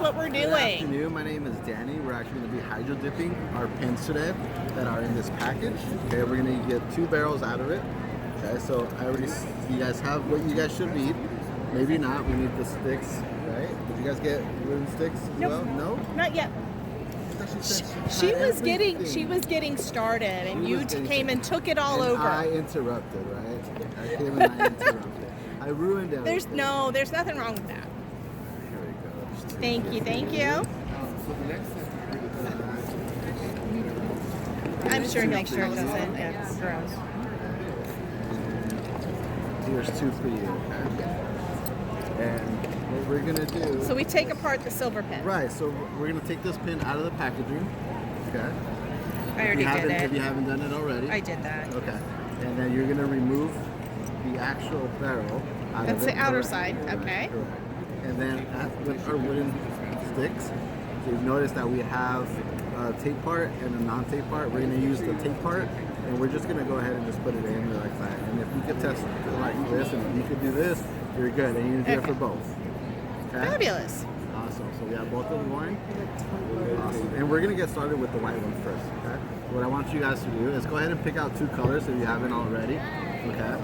what we're doing. Good afternoon. My name is Danny. We're actually going to be hydro dipping our pins today that are in this package. Okay, we're going to get 2 barrels out of it. Okay, so I already, you guys have what you guys should need. Maybe not. We need the sticks, right? Did you guys get wooden sticks as well? No? Not yet. She was getting started, and you came and took it all over. I interrupted, right? I came and I interrupted. I ruined everything. There's nothing wrong with that. Here we go. Thank you. I'm sure next year it doesn't. It's gross. Here's 2 for you, okay? And what we're gonna do. So we take apart the silver pin. Right. So we're gonna take this pin out of the packaging. Okay. I already did it. If you haven't done it already. I did that. Okay. And then you're gonna remove the actual barrel out of it. That's the outer Correct. side. Okay. Correct. And then with our wooden sticks, so you've noticed that we have a tape part and a non-tape part. We're gonna use the tape part, and we're just gonna go ahead and just put it in there like that. And if you could test it like this, and if you could do this, you're good. And you're gonna do it for both. Okay? Fabulous. Awesome. So we have both of them going. Awesome. And we're gonna get started with the white one first. Okay. What I want you guys to do is go ahead and pick out 2 colors if you haven't already. Okay.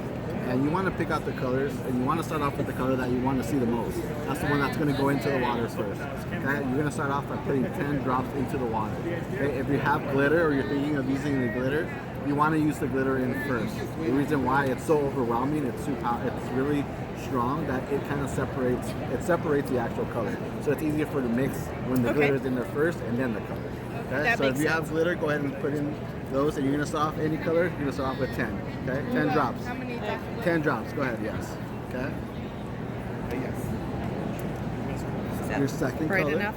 And you want to pick out the colors, and you want to start off with the color that you want to see the most. That's the one that's going to go into the water first. Okay? You're going to start off by putting 10 drops into the water. Okay? If you have glitter or you're thinking of using the glitter, you want to use the glitter in first. The reason why it's so overwhelming, it's really strong that it kind of separates the actual color. So it's easier for the mix when the glitter is in there first and then the color. Okay? So if you have glitter, go ahead and put in those, and you're going to start off any color, you're going to start off with 10. Okay? 10 drops. How many? 10 drops. Go ahead, yes. Okay? Is Your second bright color. enough?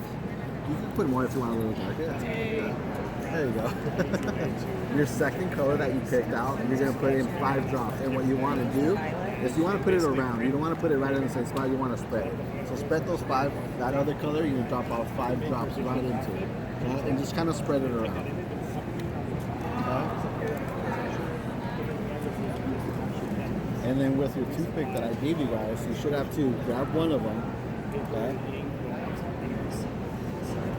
You can put more if you want a little darker. Yeah. There you go. Your second color that you picked out, you're going to put in 5 drops. And what you want to do is you want to put it around. You don't want to put it right in the same spot. You want to spread it. So spread those 5, that other color, you're going to drop out 5 drops right into it. Okay? And just kind of spread it around. Okay? And then with your toothpick that I gave you guys, you should have to grab one of them, okay?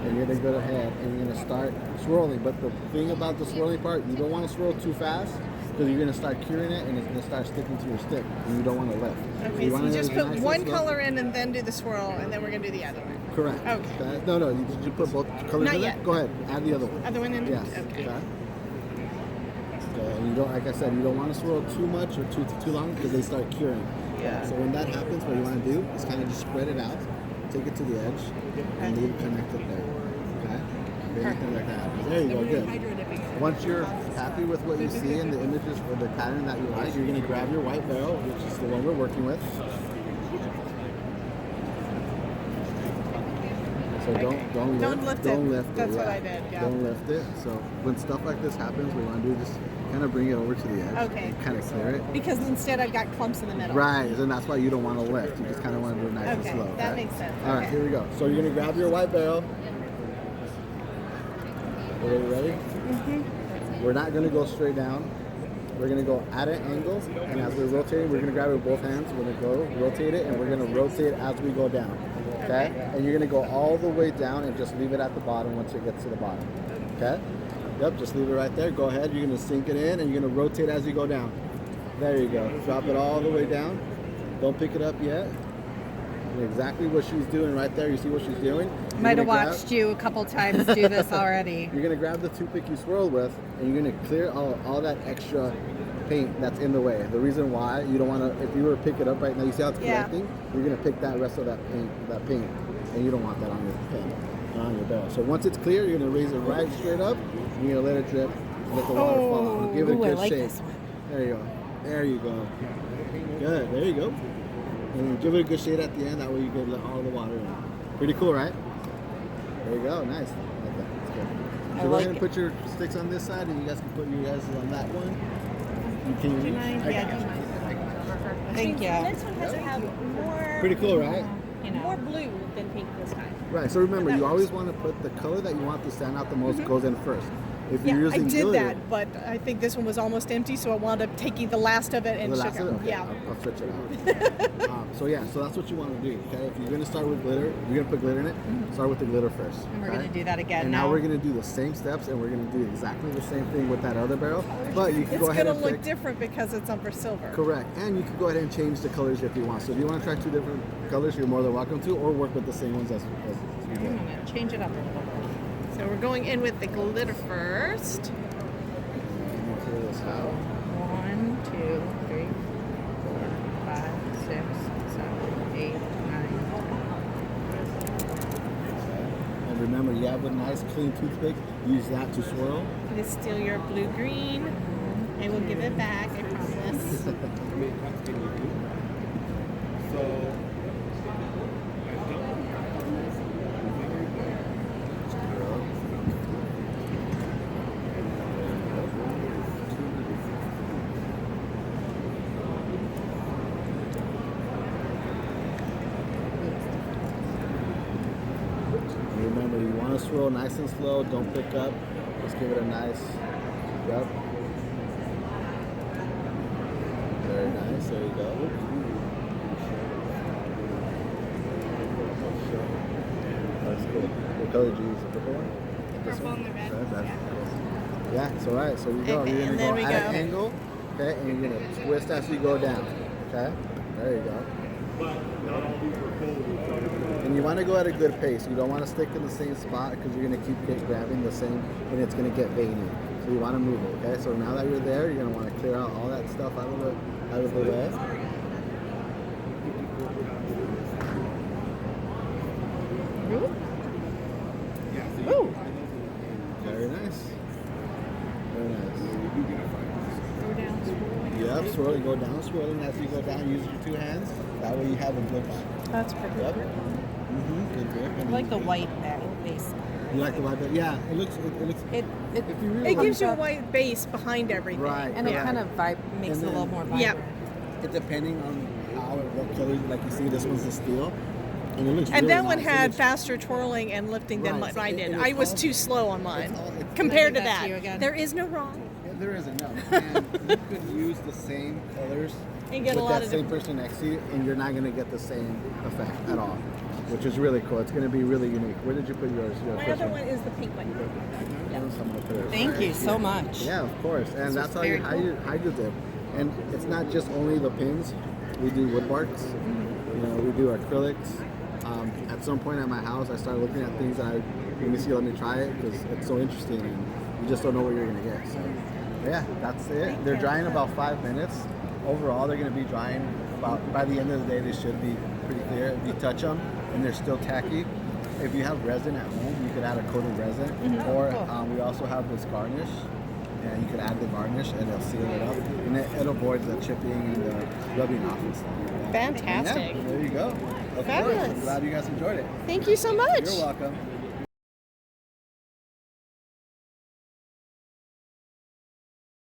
And you're gonna go ahead and you're gonna start swirling. But the thing about the swirling part, you don't want to swirl too fast because you're gonna start curing it and it's gonna start sticking to your stick, and you don't want to lift. Okay, so you just put one color in and then do the swirl, and then we're gonna do the other one. Correct. Okay. No, you put both colors Not in yet. it? Go ahead, add the other one. Other one in? Yes. Okay. And you don't, like I said, you don't want to swirl too much or too long because they start curing. Yeah. So when that happens, what you want to do is kind of just spread it out, take it to the edge, and leave it connected there. Okay? Anything like that happens. There you go. Good. Once you're happy with what you see in the images or the pattern that you like, you're going to grab your white barrel, which is the one we're working with. So don't lift it. That's what I did. Yeah. Don't lift it. So when stuff like this happens, what we want to do is just kind of bring it over to the edge. Okay. And kind of clear it. Because instead I've got clumps in the middle. Right, and that's why you don't want to lift. You just kind of want to do it nice and slow. Okay? That makes sense. All right, here we go. So you're going to grab your white barrel. Are you ready? Mm-hmm. We're not going to go straight down. We're going to go at an angle, and as we're rotating, we're going to grab it with both hands. We're going to go rotate it, and we're going to rotate as we go down. Okay? And you're going to go all the way down and just leave it at the bottom once it gets to the bottom. Okay? Yep, just leave it right there. Go ahead. You're going to sink it in, and you're going to rotate as you go down. There you go. Drop it all the way down. Don't pick it up yet. Exactly what she's doing right there. You see what she's doing? Might have watched you a couple times do this already. You're going to grab the toothpick you swirled with, and you're going to clear all that extra paint that's in the way. The reason why you don't want to, if you were to pick it up right now, you see how it's collecting? You're going to pick that rest of that paint, and you don't want that on your pen, on your barrel. So once it's clear, you're going to raise it right straight up, and you're going to let it drip, and let the water fall on. Give it a good shake. This one. There you go. There you go. Good. There you go. And give it a good shade at the end. That way you get all the water in. Pretty cool, right? There you go. Nice. Like that. That's good. So go ahead and put your sticks on this side, and you guys can put your guys on that one. Do you mind? Thank you. This one has to have more. Pretty cool, right? More blue than pink this time. Right. So remember, you always want to put the color that you want to stand out the most goes in first. If Yeah, you're I using did glitter, that, but I think this one was almost empty, so I wound up taking the last of it and the last sugar. of it? Okay, Yeah. I'll switch it out. So yeah, so that's what you want to do. Okay, if you're gonna start with glitter, you're gonna put glitter in it. Start with the glitter first. And we're okay? going to do that again And now we're gonna do the same steps, and we're gonna do exactly the same thing with that other barrel. But you can It's go ahead gonna and look pick. different because it's umber silver. Correct, and you can go ahead and change the colors if you want. So if you want to try 2 different colors, you're more than welcome to, or work with the same ones as you I'm did. going to change it up a little bit. So we're going in with the glitter first. Let me clear this out. 1, 2, 3, 4, 5, 6, 7, 8, 9. And remember, you have a nice clean toothpick. Use that to swirl. This is still your blue-green. I will give it back, I promise. Remember, you want to swirl nice and slow. Don't pick up. Just give it a nice rub. Very nice. There you go. That's cool. What color did you use? The purple one? This Purple one? and the red, Okay, that's yeah. cool. Yeah, so alright, so you go. Okay, You're and gonna then go we at go. an angle, okay, and you're gonna twist as you go down. Okay? There you go. And you want to go at a good pace. You don't want to stick in the same spot because you're going to keep grabbing the same and it's going to get veiny. So you want to move it, okay? So now that you're there, you're going to want to clear out all that stuff out of the way. Ooh. Very nice. Very nice. Go down, swirling. Yep, swirling, go down, swirling as you go down. Use your 2 hands. That way you have a good grip. That's perfect. Yep. Good grip. I like the white base. You like the white bit? Yeah, it looks. It If you really It gives you a up. white base behind everything. Right. and it yeah. kind of makes And it a little then- more Yeah. vibrant. It depending on how what color, like you see, this one's the steel, and it looks. And really that one nice. It had looks- faster twirling and lifting than Right, mine so did. it I is was all- too slow on mine. it's- Compared to Can I give that that, to you again? there is no wrong. Yeah, there isn't no. And you could use the same colors And get a with lot that of same different- person next to you, and you're not going to get the same effect at all, which is really cool. It's going to be really unique. Where did you put yours? Your My first other one is the pink one. I'm gonna put it Thank right you so here. much. Yeah, of course. And This that's was how you very cool. Hydrodip. And it's not just only the pins. We do wood barks. You know, we do acrylics. At some point at my house, I started looking at things that let me try it because it's so interesting and you just don't know what you're gonna get. So yeah, that's it. They're drying about 5 minutes. Overall, they're gonna be drying about, by the end of the day, they should be pretty clear. If you touch them and they're still tacky, if you have resin at home, you could add a coat of resin, or we also have this garnish, and you could add the garnish, and it'll seal it up, and it avoids the chipping and the rubbing off and stuff. Fantastic. Yeah, there you go. Of Fabulous. course. I'm glad you guys enjoyed it. Thank you so much. You're welcome.